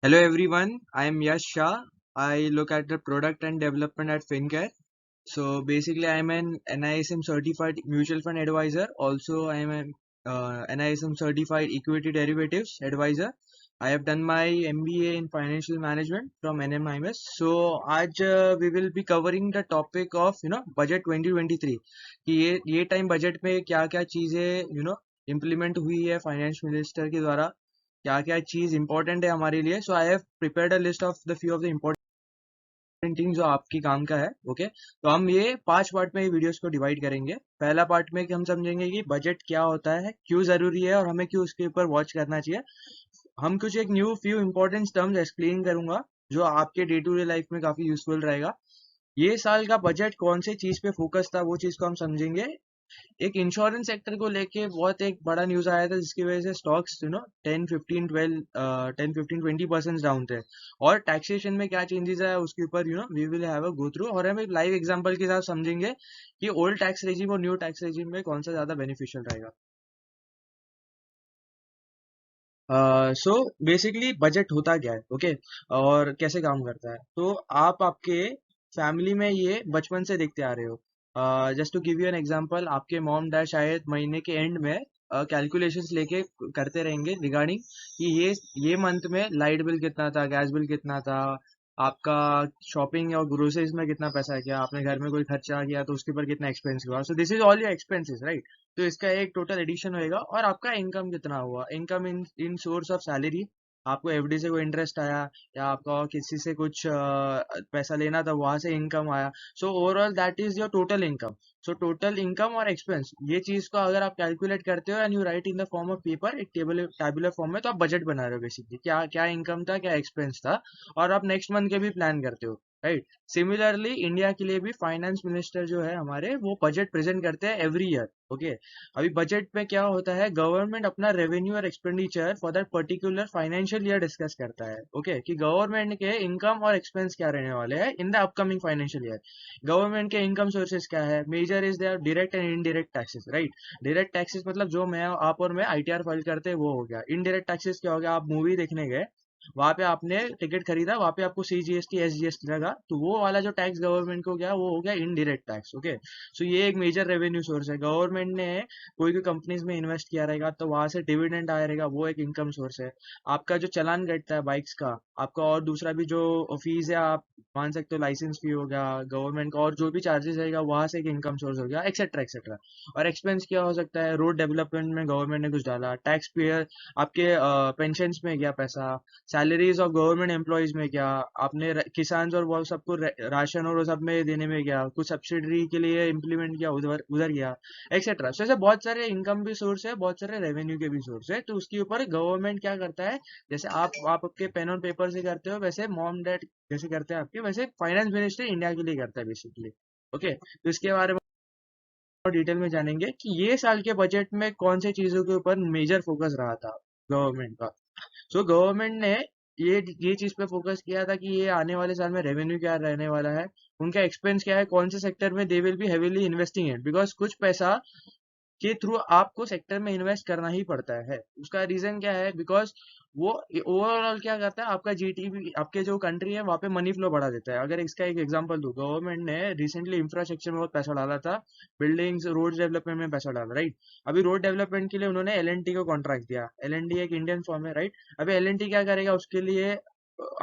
Hello everyone, I am Yash Shah. I look at the product and development at FinCare. So basically, I am an NISM certified mutual fund advisor. Also, I am an NISM certified equity derivatives advisor. I have done my MBA in financial management from NMIMS. So आज we will be covering the topic of budget 2023 कि ये time budget में क्या क्या चीजें implement हुई है finance minister के द्वारा, क्या क्या चीज इंपॉर्टेंट है हमारे लिए. So I have prepared a list of the few of the important things जो आपकी काम का है. ओके, तो हम ये 5 पार्ट में वीडियोस को डिवाइड करेंगे. पहला पार्ट में कि हम समझेंगे कि बजट क्या होता है, क्यों जरूरी है और हमें क्यों उसके ऊपर वॉच करना चाहिए. हम कुछ एक new few important terms explain करूंगा जो आपके डे टू डे लाइफ में काफी यूजफुल रहेगा. ये साल का बजट कौन से चीज पे फोकस था वो चीज को हम समझेंगे. एक इंश्योरेंस सेक्टर को लेके बहुत एक बड़ा न्यूज आया था जिसकी वजह से स्टॉक्स 10 15 12 10 15 20% डाउन थे. और टैक्सेशन में क्या चेंजेस आया उसके ऊपर we will have a go through, और हम एक लाइव एग्जांपल के साथ समझेंगे कि ओल्ड टैक्स रेजिम और न्यू टैक्स रेजिम में कौन सा ज्यादा बेनिफिशियल रहेगा. सो बेसिकली बजट होता क्या है, ओके, और कैसे काम करता है. तो आप आपके फैमिली में ये बचपन से देखते आ रहे हो. Just to give you an example, आपके मॉम डैड शायद महीने के एंड में कैलकुलेशंस लेके करते रहेंगे रिगार्डिंग कि ये मंथ में लाइट बिल कितना था, गैस बिल कितना था, आपका शॉपिंग और ग्रोसरीज में कितना पैसा है, क्या आपने घर में कोई खर्चा किया तो उसके ऊपर कितना एक्सपेंस हुआ. So this is all your expenses, right. तो इसका एक टोटल एडिशन होएगा और आपका इनकम कितना हुआ, income in in source of salary. आपको एफडी से कोई इंटरेस्ट आया या आपका किसी से कुछ पैसा लेना था वहां से इनकम आया. So overall that is your total income. So total income और एक्सपेंस ये चीज को अगर आप कैलकुलेट करते हो and you right in the form of paper, एक टेबुलर फॉर्म में, तो आप बजट बना रहे हो बेसिकली क्या क्या इनकम था, क्या एक्सपेंस था, और आप नेक्स्ट मंथ के भी प्लान करते हो, राइट. सिमिलरली इंडिया के लिए भी फाइनेंस मिनिस्टर जो है हमारे वो बजट प्रेजेंट करते हैं एवरी ईयर. ओके, अभी बजट में क्या होता है, गवर्नमेंट अपना रेवेन्यू और expenditure for that particular financial year discuss करता है. ओके, कि गवर्नमेंट के इनकम और एक्सपेंस क्या रहने वाले हैं in the upcoming financial year. Government के इनकम सोर्सेज क्या है, major is there direct and indirect taxes, right. Direct taxes मतलब जो मैं आप और मैं आईटीआर फाइल करते हैं वो हो गया. इनडायरेक्ट टैक्सेस क्या हो गया, आप मूवी देखने गए, वहां पे आपने टिकट खरीदा, वहां पे आपको सीजीएसटी एसजीएसटी लगा, तो वो वाला जो टैक्स गवर्नमेंट को गया वो हो गया इनडायरेक्ट टैक्स. ओके, सो ये एक मेजर रेवेन्यू सोर्स है. गवर्नमेंट ने कोई भी कंपनीज में इन्वेस्ट किया रहेगा तो वहां से डिविडेंड आया रहेगा, वो एक इनकम सोर्स है. आपका जो चलान कटता है बाइक्स का, आपका और दूसरा भी जो फीस है आप मान सकते हो, लाइसेंस फी हो गया गवर्नमेंट का, और जो भी चार्जेस रहेगा वहां से एक इनकम सोर्स हो गया, एक्सेट्रा एक्सेट्रा. और एक्सपेंस क्या हो सकता है, रोड डेवलपमेंट में गवर्नमेंट ने कुछ डाला, टैक्स पेयर आपके पेंशन में गया पैसा, सैलरीज ऑफ गवर्नमेंट एम्प्लॉयज में क्या, आपने किसान और वो सबको राशन और वो सब में देने में क्या, कुछ सब्सिडी के लिए इम्प्लीमेंट किया उधर उधर गया, एक्सेट्रा. सो ऐसे बहुत सारे इनकम भी सोर्स है, बहुत सारे रेवेन्यू के भी सोर्स है. तो उसके ऊपर गवर्नमेंट क्या करता है, जैसे आप आपके पेन और पेपर से करते हो वैसे मॉम डैड जैसे करते हैं आपके, वैसे फाइनेंस मिनिस्टर इंडिया के लिए करता है बेसिकली. ओके, तो इसके बारे में और डिटेल में जानेंगे कि ये साल के बजट में कौन से चीजों के ऊपर मेजर फोकस रहा था गवर्नमेंट का. सो गवर्नमेंट ने ये चीज पे फोकस किया था कि ये आने वाले साल में रेवेन्यू क्या रहने वाला है, उनका एक्सपेंस क्या है, कौन से सेक्टर में they will be heavily investing in, because कुछ पैसा के थ्रू आपको सेक्टर में इन्वेस्ट करना ही पड़ता है. उसका रीजन क्या है, बिकॉज वो ओवरऑल क्या करता है, आपका जीटीपी, आपके जो कंट्री है वहाँ पे मनी फ्लो बढ़ा देता है. अगर इसका एक एग्जांपल दूं, गवर्नमेंट ने रिसेंटली इंफ्रास्ट्रक्चर में बहुत पैसा डाला था, बिल्डिंग्स रोड डेवलपमेंट में पैसा डाला, राइट. अभी रोड डेवलपमेंट के लिए उन्होंने एलएनटी को कॉन्ट्रैक्ट दिया. एलएनटी एक इंडियन फर्म है, राइट. अभी एलएनटी क्या करेगा, उसके लिए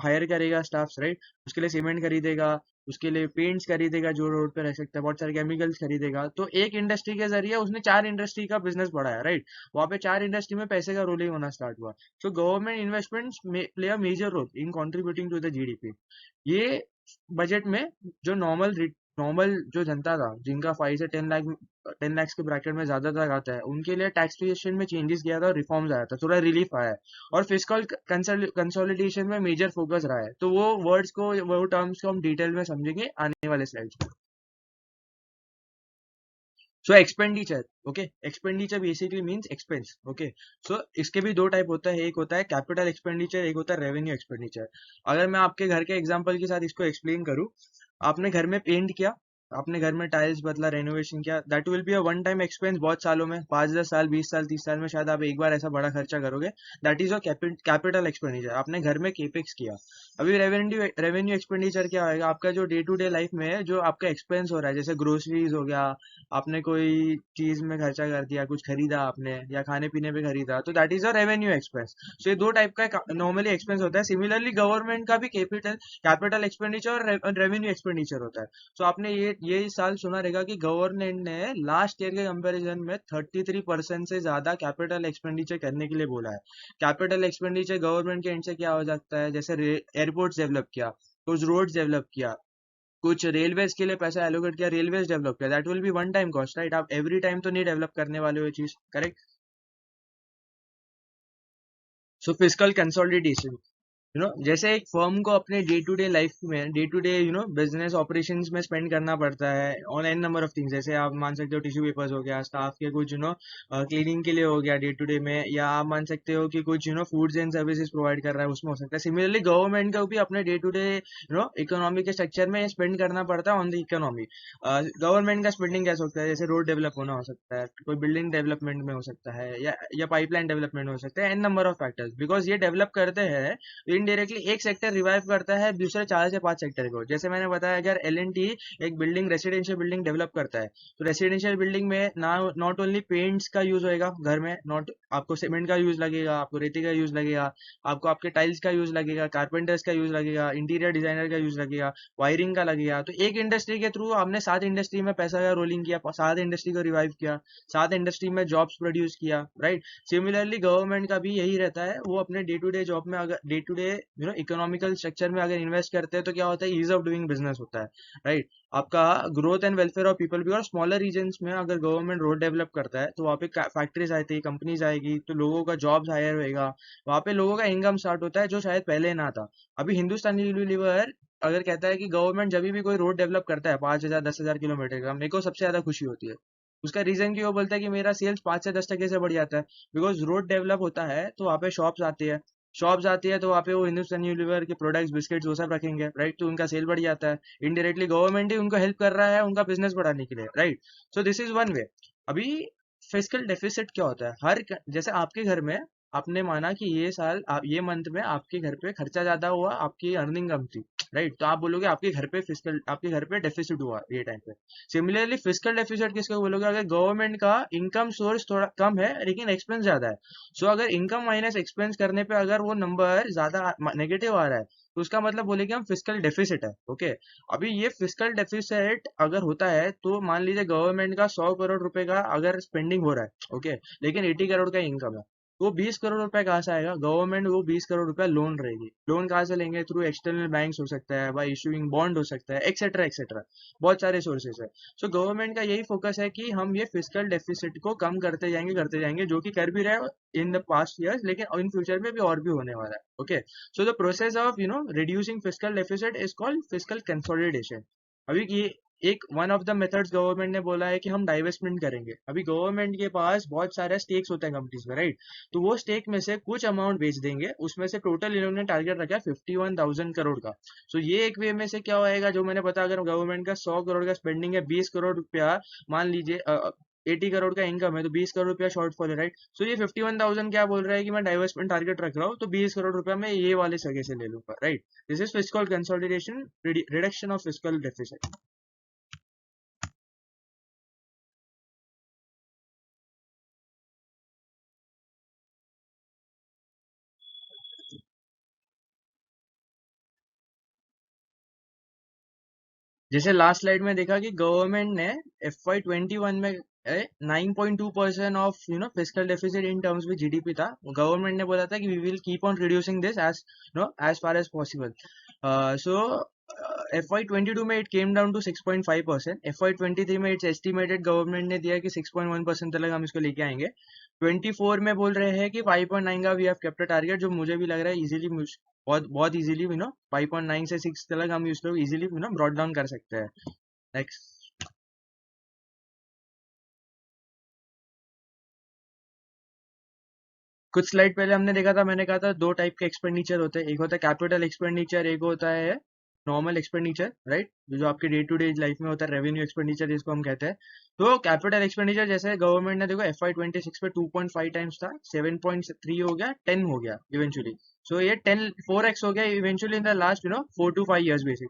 हायर करेगा स्टाफ्स, राइट. उसके लिए सीमेंट खरीदेगा, उसके लिए पेंट्स खरीदेगा जो रोड पे रह सकता है, बहुत सारे केमिकल्स खरीदेगा. तो एक इंडस्ट्री के जरिए उसने 4 इंडस्ट्री का बिजनेस बढ़ाया, राइट. वहां पे 4 इंडस्ट्री में पैसे का रोलिंग होना स्टार्ट हुआ. So government investments play a major role in contributing to the GDP. ये बजट में जो नॉर्मल जो जनता था जिनका 5 से 10 लाख के ब्रैकेट में ज्यादा तक आता है, उनके लिए टैक्सेशन में चेंजेस किया था और रिफॉर्म्स आया था, थोड़ा रिलीफ आया है. और फिजिकल कंसोलिडेशन में मेजर फोकस रहा है. तो वो टर्म्स को हम डिटेल में समझेंगे आने वाले स्लाइड्स में. So expenditure, okay, expenditure basically means expense. Okay, so इसके भी दो टाइप होता है, एक होता है कैपिटल एक्सपेंडिचर, एक होता है रेवेन्यू एक्सपेंडिचर. अगर मैं आपके घर के एग्जांपल के साथ इसको एक्सप्लेन करूं, आपने घर में पेंट किया, आपने घर में टाइल्स बदला, रेनोवेशन किया, that will be a one time expense बहुत सालों में, 5-10 साल, 20 साल, 30 साल में शायद आप एक बार ऐसा बड़ा खर्चा करोगे। That is a capital expenditure, आपने घर में केपेक्स किया। अभी रेवेन्यू रेवेन्यू एक्सपेंडिचर क्या होएगा, आपका जो डे टू डे लाइफ में है, जो आपका एक्सपेंस हो रहा है, जैसे ग्रोसरीज हो गया, आपने कोई चीज में खर्चा कर दिया, कुछ खरीदा आपने या खाने पीने पे खरीदा, तो that is a revenue expense. So ये दो टाइप का नॉर्मली एक्सपेंस होता है। सिमिलरली गवर्नमेंट का भी कैपिटल एक्सपेंडिचर और रेवेन्यू एक्सपेंडिचर होता है। सो आपने ये इस साल सुना रहेगा कि गवर्नमेंट ने लास्ट ईयर के कंपैरिजन में 33% से ज्यादा कैपिटल एक्सपेंडिचर करने के लिए बोला है। कैपिटल एक्सपेंडिचर गवर्नमेंट के एंड से क्या हो सकता है, जैसे एयरपोर्ट्स डेवलप किया, कुछ रोड्स डेवलप किया, कुछ रेलवेज के लिए पैसा एलोकेट किया, रेलवेज डेवलप किया, that will B one time cost, right? आप एवरी टाइम तो नहीं डेवलप करने वाले हो ये चीज, करेक्ट? सो फिजिकल कंसोलिडेशन, जैसे एक फर्म को अपने डे टू डे लाइफ में, day to day business operations में स्पेंड करना पड़ता है on an number of things. जैसे आप मान सकते हो टिश्यू पेपर्स हो गया, स्टाफ के कुछ क्लीनिंग के लिए हो गया डे टू डे में, या आप मान सकते हो कि कुछ फूड्स एंड सर्विसेज प्रोवाइड कर रहा है, उसमें हो सकता है। सिमिलरली गवर्नमेंट को भी अपने डे टू डे इकोनॉमी के स्ट्रक्चर में स्पेंड करना पड़ता है ऑन द इकोनॉमी। गवर्नमेंट का स्पेंडिंग कैसे होता है, जैसे रोड डेवलप होना हो सकता है, कोई बिल्डिंग डेवलपमेंट में हो सकता है, या पाइपलाइन डेवलपमेंट हो सकता है, an number of factors. Because ये डेवलप करते हैं तो इनडायरेक्टली एक सेक्टर रिवाइव करता है दूसरे 4 से 5 सेक्टर को। जैसे मैंने बताया, अगर L&T एक बिल्डिंग, रेसिडेंशियल बिल्डिंग डेवलप करता है, तो रेसिडेंशियल बिल्डिंग में ना नॉट ओनली पेंट्स का यूज होएगा घर में, नॉट आपको सीमेंट का यूज लगेगा, आपको रेती का यूज लगेगा, आपको आपके टाइल्स का यूज लगेगा, कारपेंटर्स का यूज लगेगा, इंटीरियर डिजाइनर का यूज लगेगा, वायरिंग का लगेगा। तो एक इंडस्ट्री के थ्रू हमने 7 इंडस्ट्री में पैसा का रोलिंग किया, 7 इंडस्ट्री को रिवाइव किया, 7 इंडस्ट्री में जॉब्स प्रोड्यूस किया, राइट? सिमिलरली गवर्नमेंट का भी यही रहता है, वो अपने डे टू डे जॉब में, अगर day to day economical structure में अगर इन्वेस्ट करते हैं, तो क्या होता है, ईज ऑफ डूइंग बिजनेस होता है, राइट? आपका growth and welfare of people भी। और स्मॉलर रीजन्स में अगर गवर्नमेंट रोड डेवलप करता है, तो वहाँ पे फैक्ट्रीज आती है, कंपनीज आएगी, तो लोगों का जॉब्स हायर होएगा, वहाँ पे लोगों का इनकम स्टार्ट होता है, जो शायद पहले ना था। अभी हिंदुस्तानी यूनिलीवर अगर कहता है कि गवर्नमेंट जब भी कोई रोड डेवलप करता है 5,000 10,000 किलोमीटर का, मेरे को सबसे ज्यादा खुशी होती है। उसका रीजन की वो बोलता है कि मेरा सेल्स 5 से 10 टके से बढ़ जाता है। बिकॉज रोड डेवलप होता है तो वहाँ पे शॉप्स आती है, तो वहाँ पे वो हिंदुस्तान यूनिलीवर के प्रोडक्ट्स, बिस्किट्स, वो सब रखेंगे, राइट? तो उनका सेल बढ़ जाता है। इनडायरेक्टली गवर्नमेंट ही उनको हेल्प कर रहा है उनका बिजनेस बढ़ाने के लिए, right? So this is one way. अभी फिस्कल डेफिसिट क्या होता है, जैसे आपके घर में आपने माना कि ये साल, ये मंथ में आपके घर पे खर्चा ज्यादा हुआ, आपकी अर्निंग कम थी, राइट? तो आप बोलोगे आपके घर पे डेफिसिट हुआ ये टाइम पे। सिमिलरली फिस्कल डेफिसिट किसको बोलोगे, अगर गवर्नमेंट का इनकम सोर्स थोड़ा कम है लेकिन एक्सपेंस ज्यादा है। सो अगर इनकम माइनस एक्सपेंस करने पे अगर वो नंबर ज्यादा नेगेटिव आ रहा है, तो उसका मतलब बोलेंगे हम फिस्कल डेफिसिट है, ओके? अभी ये फिस्कल डेफिसिट अगर होता है, तो मान लीजिए गवर्नमेंट का 100 करोड़ रुपए का अगर स्पेंडिंग हो रहा है, ओके, लेकिन 80 करोड़ का इनकम है, वो 20 करोड़ रुपए कहाँ से आएगा? गवर्नमेंट वो 20 करोड़ रुपए लोन रहेगी। लोन कहाँ से लेंगे? थ्रू एक्सटर्नल बैंक्स हो सकता है, बाय इशूइंग बॉन्ड हो सकता है, एक्सेट्रा एक्सेट्रा, बहुत सारे सोर्सेस है। सो गवर्नमेंट का यही फोकस है कि हम ये फिजिकल डेफिसिट को कम करते जाएंगे, जो कि कर भी रहे हैं इन द पास्ट ईयर्स, लेकिन इन फ्यूचर में भी और भी होने वाला है, okay? So the process of reducing physical deficit is called physical consolidation. अभी ये एक one of the methods government ने बोला है कि हम डाइवेस्टमेंट करेंगे। अभी गवर्नमेंट के पास बहुत सारे स्टेक्स होते हैं कंपनीज में, राइट? तो वो स्टेक में से कुछ अमाउंट बेच देंगे, उसमें से टोटल इन्होंने टारगेट रखा है 51,000 करोड़ का। सो ये एक वे में से क्या होएगा, जो मैंने बताया, अगर गवर्नमेंट का 100 करोड़ का स्पेंडिंग है, 20 करोड़ रुपया, मान लीजिए 80 करोड़ का इनकम है, तो 20 करोड़ रुपया शॉर्टफॉल है, राइट? सो ये 51,000 क्या बोल रहा है कि मैं डाइवर्समेंट टारगेट रख रहा हूँ, तो 20 करोड़ रुपया मैं ये वाले जगह से ले लूंगा, right? This is physical consolidation, reduction of physical deficit. जैसे लास्ट स्लाइड में देखा कि गवर्नमेंट ने FY21 में 9.2% of physical deficit in terms में GDP था। गवर्नमेंट ने बोला था कि we will keep on reducing this as as far as possible. So FY22 में it came down to 6.5%। FY23 में इट्स एस्टिमेटेड, गवर्नमेंट ने दिया कि 6.1% तक हम इसको लेके आएंगे। 24 में बोल रहे हैं कि 5.9 का we have kept a target, जो मुझे भी लग रहा है इजीली, बहुत बहुत इजीली 5.9 से 6 तक हम इसको इजीली ब्रॉड डाउन कर सकते हैं। नेक्स्ट। कुछ स्लाइड पहले हमने देखा था, मैंने कहा था दो टाइप के एक्सपेंडिचर होते हैं, एक होता है कैपिटल एक्सपेंडिचर, एक होता है नॉर्मल एक्सपेंडिचर, राइट, जो आपके डे टू डे लाइफ में होता है, रेवेन्यू एक्सपेंडिचर जिसको हम कहते हैं। तो कैपिटल एक्सपेंडिचर जैसे गवर्नमेंट ने देखो FY 26 पे 2.5 टाइम्स था, 7.3 हो गया, 10 हो गया इवेंचुअली। सो ये 4x हो गया eventually in the last 4 to 5 years basic.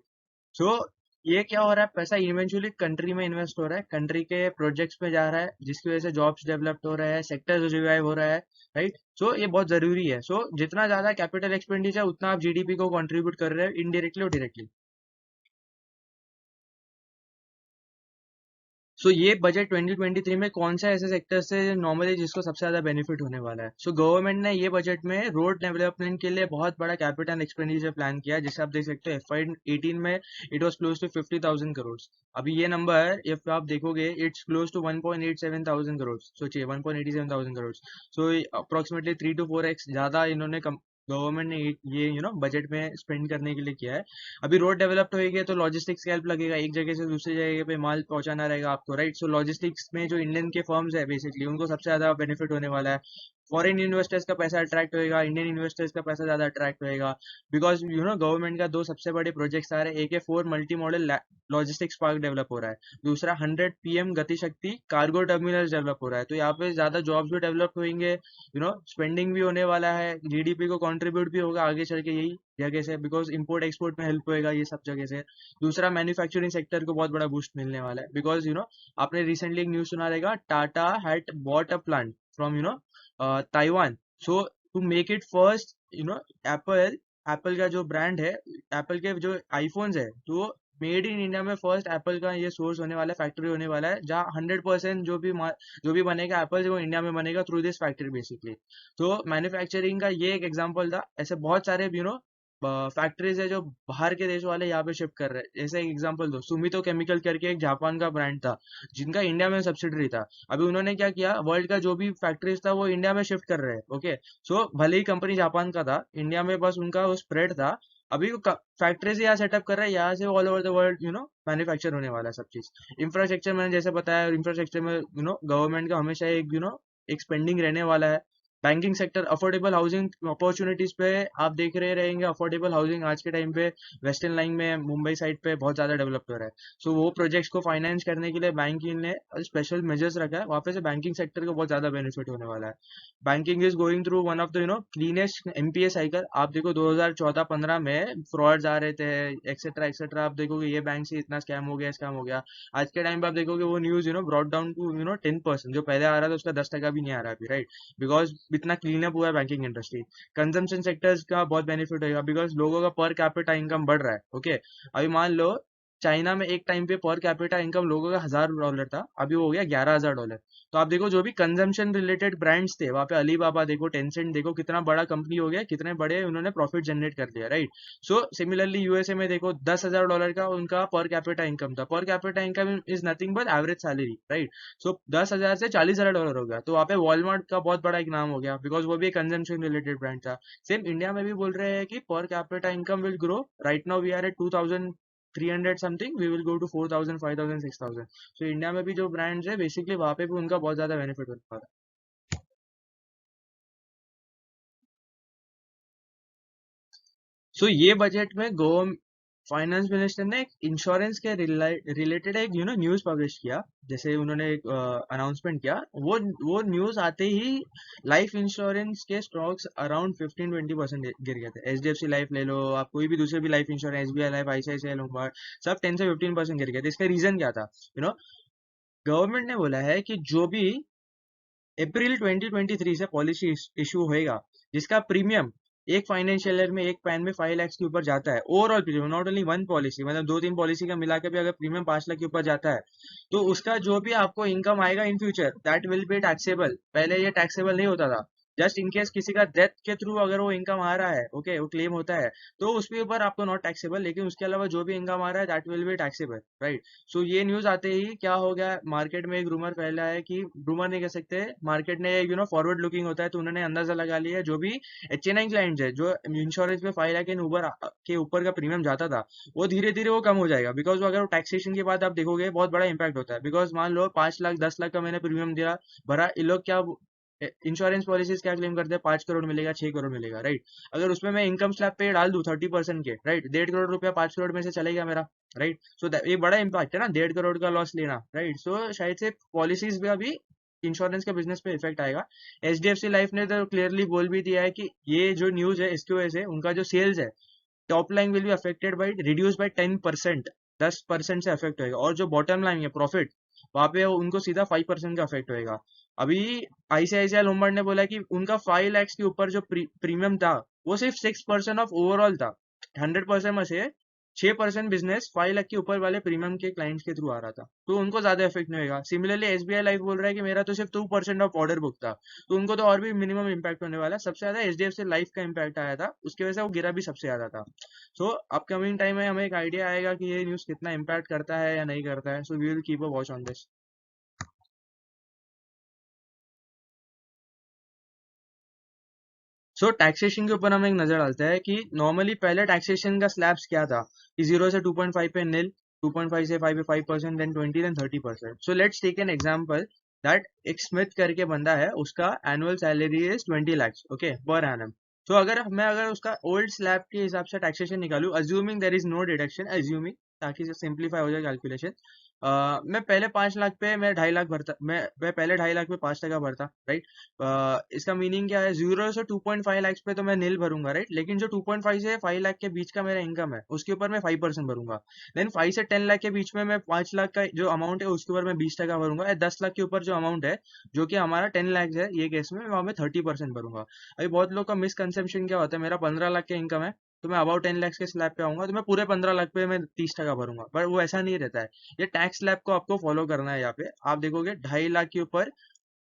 So ये क्या हो रहा है, पैसा इवेंचुअली कंट्री में इन्वेस्ट हो रहा है, कंट्री के प्रोजेक्ट्स में जा रहा है, जिसकी वजह से जॉब्स डेवलप हो रहे हैं, सेक्टर्स रिवाइव हो रहा है, राइट। सो ये बहुत जरूरी है। सो जितना ज्यादा कैपिटल एक्सपेंडिचर उतना आप जीडीपी को कंट्रीब्यूट कर रहे हो, इनडायरेक्टली और डायरेक्टली। सो ये बजट 2023 में कौन सा ऐसे सेक्टर से नॉर्मली जिसको सबसे ज्यादा बेनिफिट होने वाला है? सो गवर्नमेंट ने ये बजट में रोड डेवलपमेंट के लिए बहुत बड़ा कैपिटल एक्सपेंडिचर प्लान किया है, जिसे आप देख सकते हो FY 18 में it was close to 50,000 crore. अभी ये नंबर इफ आप देखोगे it's close to 1.87 thousand crore, सोचिए 1.87 thousand crore. So approximately 3 to 4x ज्यादा इन्होंने गवर्नमेंट ने ये बजट में स्पेंड करने के लिए किया है। अभी रोड डेवलप्ड होएगी तो लॉजिस्टिक्स का हेल्प लगेगा, एक जगह से दूसरी जगह पे माल पहुंचाना रहेगा आपको, राइट। सो लॉजिस्टिक्स में जो इंडियन के फर्म्स है बेसिकली उनको सबसे ज्यादा बेनिफिट होने वाला है। फॉरेन इन्वेस्टर्स का पैसा अट्रैक्ट होएगा, इंडियन इन्वेस्टर्स का पैसा ज्यादा अट्रैक्ट होएगा, बिकॉज गवर्नमेंट का दो सबसे बड़े प्रोजेक्ट्स आ रहे हैं। एक है 4 multi modal logistics park develop हो रहा है, दूसरा 100 PM गति शक्ति कार्गो टर्मिनल डेवलप हो रहा है। तो यहाँ पे ज्यादा जॉब्स भी डेवलप होंगे, स्पेंडिंग भी होने वाला है, जीडीपी को कंट्रीब्यूट भी होगा आगे चल के यही जगह से, बिकॉज इंपोर्ट एक्सपोर्ट में हेल्प होएगा ये सब जगह से। दूसरा मैन्युफैक्चरिंग सेक्टर को बहुत बड़ा बूस्ट मिलने वाला है, बिकॉज आपने रिसेंटली एक न्यूज सुना रहेगा, Tata had bought a plant from Taiwan, so to make it first, Apple Apple का जो ब्रांड है, एप्पल के जो आईफोन्स है, तो मेड इन इंडिया में फर्स्ट एप्पल का ये सोर्स होने वाला है, फैक्ट्री होने वाला है, जहाँ 100% जो भी बनेगा एप्पल से वो इंडिया में बनेगा थ्रू दिस फैक्ट्री बेसिकली। तो मैन्युफैक्चरिंग का ये एक एग्जांपल था। ऐसे बहुत सारे फैक्ट्रीज है जो बाहर के देश वाले यहाँ पे शिफ्ट कर रहे हैं। जैसे एक एग्जांपल दो, सुमितो केमिकल करके एक जापान का ब्रांड था, जिनका इंडिया में सब्सिडरी था। अभी उन्होंने क्या किया, वर्ल्ड का जो भी फैक्ट्रीज था वो इंडिया में शिफ्ट कर रहे हैं, ओके। सो भले ही कंपनी जापान का था, इंडिया में बस उनका वो स्प्रेड था, अभी वो फैक्ट्रीज यहाँ सेटअप कर रहे हैं, यहाँ से all over the world manufacture होने वाला है सब चीज। इंफ्रास्ट्रक्चर मैंने जैसे बताया, इंफ्रास्ट्रक्चर में गवर्नमेंट का हमेशा एक एक स्पेंडिंग रहने वाला है। Banking sector, affordable housing opportunities पे आप देख रहे रहेंगे, अफोर्डेबल हाउसिंग आज के टाइम पे वेस्टर्न लाइन में मुंबई साइड पे बहुत ज्यादा डेवलप हो रहा है। सो वो प्रोजेक्ट्स को फाइनेंस करने के लिए बैंकिंग ने स्पेशल मेजर्स रखा है, वहाँ पे से बैंकिंग सेक्टर को बहुत ज्यादा बेनिफिट होने वाला है। Banking is going through one of the cleanest MPa cycle. आप देखो 2014-15 में फ्रॉड्स आ रहे थे, एक्सेट्रा एक्सेट्रा, आप देखोगे ये बैंक से इतना स्कैम हो गया। आज के टाइम पे आप देखोगे वो न्यूज ब्रॉट डाउन टू 10%, जो पहले आ रहा था उसका 10% भी नहीं आ रहा अभी, राइट, बिकॉज इतना क्लीन अप हुआ है बैंकिंग इंडस्ट्री। कंजम्पशन सेक्टर्स का बहुत बेनिफिट होगा, बिकॉज लोगों का पर कैपिटा इनकम बढ़ रहा है, ओके। अभी मान लो चाइना में एक टाइम पे पर कैपिटा इनकम लोगों का $1,000 था, अभी वो हो गया $11,000। तो आप देखो जो भी कंजम्पशन रिलेटेड ब्रांड्स थे वहाँ पे, अलीबाबा देखो, टेंसेंट देखो, कितना बड़ा कंपनी हो गया, कितने बड़े उन्होंने प्रॉफिट जनरेट कर दिया, राइट। सो सिमिलरली यूएसए में देखो $10,000 का उनका पर कैपिटा इनकम था। पर capita income is nothing but average salary, right. So 10,000 से $40,000 हो गया, तो वहाँ पे वॉलमार्ट का बहुत बड़ा एक नाम हो गया, बिकॉज वो भी एक कंजम्पशन रिलेटेड ब्रांड था। सेम इंडिया में भी बोल रहे हैं कि per capita income will grow, right now we are at 2,300 something, we will go to 4,000, 5,000, 6,000। So India में भी जो ब्रांड्स है बेसिकली वहाँ पे भी उनका बहुत ज्यादा बेनिफिट होने वाला है। सो ये बजट में गो फाइनेंस मिनिस्टर ने एक इंश्योरेंस के रिलेटेड एक न्यूज पब्लिश किया। जैसे उन्होंने एक अनाउंसमेंट किया, वो न्यूज आते ही लाइफ इंश्योरेंस के स्टॉक्स अराउंड 15-20% गिर गए थे। एचडीएफसी लाइफ ले लो, आप कोई भी दूसरे भी life insurance, SBI life, ICICI Lombard, सब 10 से 15% गिर गए थे। इसका रीजन क्या था? गवर्नमेंट ने बोला है कि जो भी अप्रैल 2023 से पॉलिसी इशू होएगा, जिसका प्रीमियम एक फाइनेंशियल ईयर में एक पैन में 5 लाख के ऊपर जाता है, overall premium, not only one policy, मतलब 2-3 पॉलिसी का मिला के भी अगर प्रीमियम 5 लाख के ऊपर जाता है, तो उसका जो भी आपको इनकम आएगा in future, that will be taxable. पहले ये टैक्सेबल नहीं होता था। जस्ट इन केस किसी का डेथ के थ्रू अगर वो इनकम आ रहा है, ओके, वो क्लेम होता है, तो उसके ऊपर आपको नॉट टैक्सेबल, लेकिन उसके अलावा जो भी इनकम आ रहा है that will be taxable, right. So ये न्यूज आते ही क्या हो गया, मार्केट में एक रूमर फैला है, कि रूमर नहीं कह सकते, मार्केट ने फॉरवर्ड लुकिंग होता है, तो उन्होंने अंदाजा लगा लिया है जो भी HNI क्लाइंट्स है, जो इंश्योरेंस में 5 लाख के ऊपर का प्रीमियम जाता था, वो धीरे धीरे वो कम हो जाएगा। बिकॉज अगर वो टैक्सेशन के बाद आप देखोगे बहुत बड़ा इंपैक्ट होता है, बिकॉज मान लो 5 लाख 10 लाख का मैंने प्रीमियम दिया, भरा, ये लोग क्या इंश्योरेंस पॉलिसीज क्या क्लेम करते हैं, 5 करोड़ मिलेगा, 6 करोड़ मिलेगा, राइट। अगर उसमें मैं इनकम स्लैब पे डाल दूं 30% के, राइट, 1.5 करोड़ रुपया 5 करोड़ में से चलेगा मेरा, राइट। सो ये बड़ा इंपैक्ट है ना, 1.5 करोड़ का लॉस लेना, राइट। सो शायद से पॉलिसीज में अभी इंश्योरेंस के बिजनेस पे इफेक्ट आएगा। एचडीएफसी लाइफ ने तो क्लियरली बोल भी दिया है कि ये जो न्यूज है इसकी वजह से उनका जो सेल्स है, top line will be affected by reduce by 10%, 10% से अफेक्ट होएगा, और जो बॉटम लाइन है प्रॉफिट, वहां पे उनको सीधा 5% का अफेक्ट होएगा। अभी आईसीआईसीआई लोम्बार्ड ने बोला कि उनका 5 लाख के ऊपर जो प्रीमियम था वो सिर्फ 6% ऑफ ओवरऑल था, 100% में से 6% बिजनेस 5 लाख के ऊपर वाले प्रीमियम के क्लाइंट्स के थ्रू आ रहा था, तो उनको ज्यादा इफेक्ट नहीं होगा। सिमिलरली एसबीआई लाइफ बोल रहा है कि मेरा तो सिर्फ 2% ऑफ ऑर्डर बुक था, तो उनको तो और भी मिनिमम इम्पैक्ट होने वाला है। सबसे ज्यादा एचडीएफसी लाइफ का इम्पैक्ट आया था, उसकी वजह से वो गिरा भी सबसे ज्यादा था। सो अपकमिंग टाइम में हमें एक आइडिया आएगा कि ये न्यूज कितना इम्पैक्ट करता है या नहीं करता है। So we will keep a watch on this. So taxation के ऊपर हम एक नजर डालते हैं कि नॉर्मली पहले टैक्सेशन का स्लैब्स क्या था, कि 0 से 2.5 पे निल, 2.5 से 5 पे 5%, then 20, then 30%। So let's take an example that एक स्मिथ करके बंदा है, उसका annual salary is 20 lakhs, okay, per annum. तो अगर उसका ओल्ड स्लैब के हिसाब से टैक्सेशन निकालू, assuming there is no deduction, assuming, ताकि सिंप्लीफाई हो जाए कैलकुलेशन। मैं पहले 5 लाख पे मैं 2.5 लाख भरता, मैं पहले 2.5 लाख पे 5% भरता, राइट। इसका मीनिंग क्या है, 0 से 2.5 लाख पे तो मैं नील भरूंगा, राइट। लेकिन जो 2.5 से 5 लाख के बीच का मेरा इनकम है उसके ऊपर मैं 5% भरूंगा। देन 5 से 10 लाख के बीच में मैं 5 लाख का जो अमाउंट है उसके ऊपर मैं 20% भरूंगा, या 10 लाख के ऊपर जो अमाउंट है, जो कि हमारा 10 lakhs है ये केस में, वहां मैं 30% भरूंगा। अभी बहुत लोग का मिसकंसेप्शन क्या होता है, मेरा 15 लाख का इनकम है तो मैं अबाउट 10 lakhs के स्लैब पे आऊंगा, तो मैं पूरे 15 लाख पे मैं 30% भरूंगा, पर वो ऐसा नहीं रहता है। ये टैक्स स्लैब को आपको फॉलो करना है। यहाँ पे आप देखोगे 2.5 लाख के ऊपर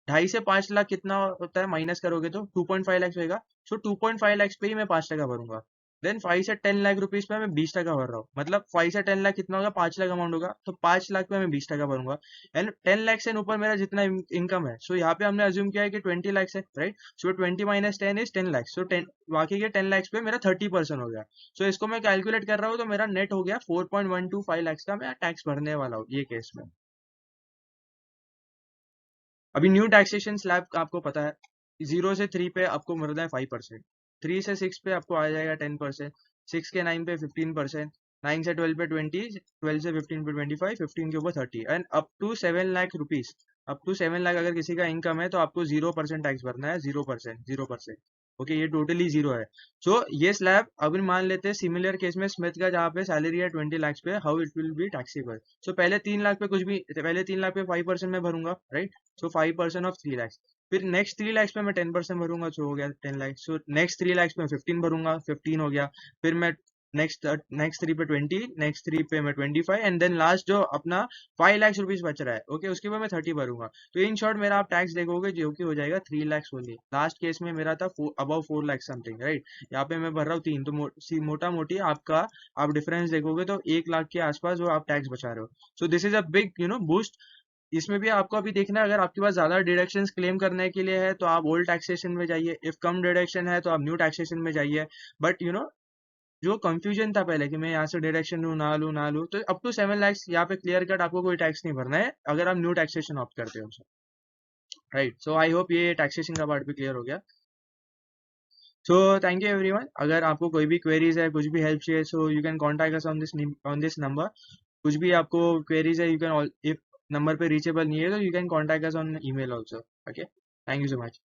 2.5 से 5 लाख कितना होता है, माइनस करोगे तो 2.5 lakhs होएगा। सो 2.5 lakhs पे ही मैं 5% भरूंगा। देन 5 से 10 लाख रुपीज पे मैं 20% भर रहा हूँ, मतलब 5 से 10 लाख कितना होगा, 5 लाख अमाउंट होगा, तो 5 लाख पे मैं 20% भरूंगा। एंड 10 लाख से ऊपर मेरा जितना इनकम है, सो यहाँ पे हमने अज्यूम किया है कि 20 lakhs है, राइट। सो 20 - 10 इज 10 lakhs, सो 10 बाकी के 10 lakhs पे मेरा 30% हो गया। सो इसको मैं कैलकुलेट कर रहा हूँ तो मेरा नेट हो गया 4.125 lakhs का मैं टैक्स भरने वाला हूँ ये केस में। अभी न्यू टैक्सेशन स्लैब का आपको पता है, 0 से 3 पे आपको मिल रहा है 5%, 3 से 6 पे आपको आ जाएगा 10%, 6 के 9 पे 15%, 9 से 12 पे 20, 12 से 15 पे 25, 15 के ऊपर 30, and up to 7 lakh rupees. Up to 7 lakh अगर किसी का इनकम है तो आपको 0% टैक्स भरना है, 0%, 0%। ओके, ये टोटली जीरो है। सो ये स्लैब अभी मान लेते हैं सिमिलर केस में स्मिथ का, जहाँ पे सैलरी है 20 lakhs पे, how it will be taxable. So पहले 3 लाख पे कुछ भी, पहले 3 लाख पे 5% में भरूंगा, राइट। So 5% of 3 lakhs। फिर नेक्स्ट 3 lakhs पे मैं 10% भरूंगा, सो हो गया 10 lakhs। सो नेक्स्ट 3 lakhs में 15 भरूंगा, 15 हो गया। फिर मैं नेक्स्ट नेक्स्ट 3 पे 20, नेक्स्ट 3 पे मैं 25, एंड देन लास्ट जो अपना 5 lakhs रुपीज बच रहा है, ओके, उसके ऊपर मैं 30 भरूंगा। तो इन शॉर्ट मेरा आप टैक्स देखोगे जो कि हो जाएगा 3 lakhs ओनली। लास्ट केस में मेरा था अबाउ 4 lakhs समथिंग, राइट। यहाँ पे मैं भर रहा हूँ 3, तो मोटा मोटी आपका, आप डिफरेंस देखोगे तो 1 लाख के आसपास वो आप टैक्स बचा रहे हो। So this is a big boost. इसमें भी आपको अभी देखना है, अगर आपके पास ज्यादा डिडक्शंस क्लेम करने के लिए है तो आप ओल्ड टैक्सेशन में जाइए, इफ कम डिडक्शन है तो आप न्यू टैक्सेशन में जाइए। बट जो कंफ्यूजन था पहले कि मैं यहाँ से डिडक्शन लूँ ना लूँ ना लूँ, तो अप टू 7 lakhs यहाँ पे क्लियर कट आपको कोई टैक्स नहीं भरना है अगर आप न्यू टैक्सेशन ऑप्ट करते हो, राइट। सो आई होप ये टैक्सेशन का पार्ट भी क्लियर हो गया। So thank you everyone. अगर आपको कोई भी क्वेरीज है, कुछ भी हेल्प चाहिए, so you can contact us on this number. कुछ भी आपको क्वेरीज है, यू कैन, इफ नंबर पे रीचेबल नहीं है तो you can contact us on email also. Okay, thank you so much.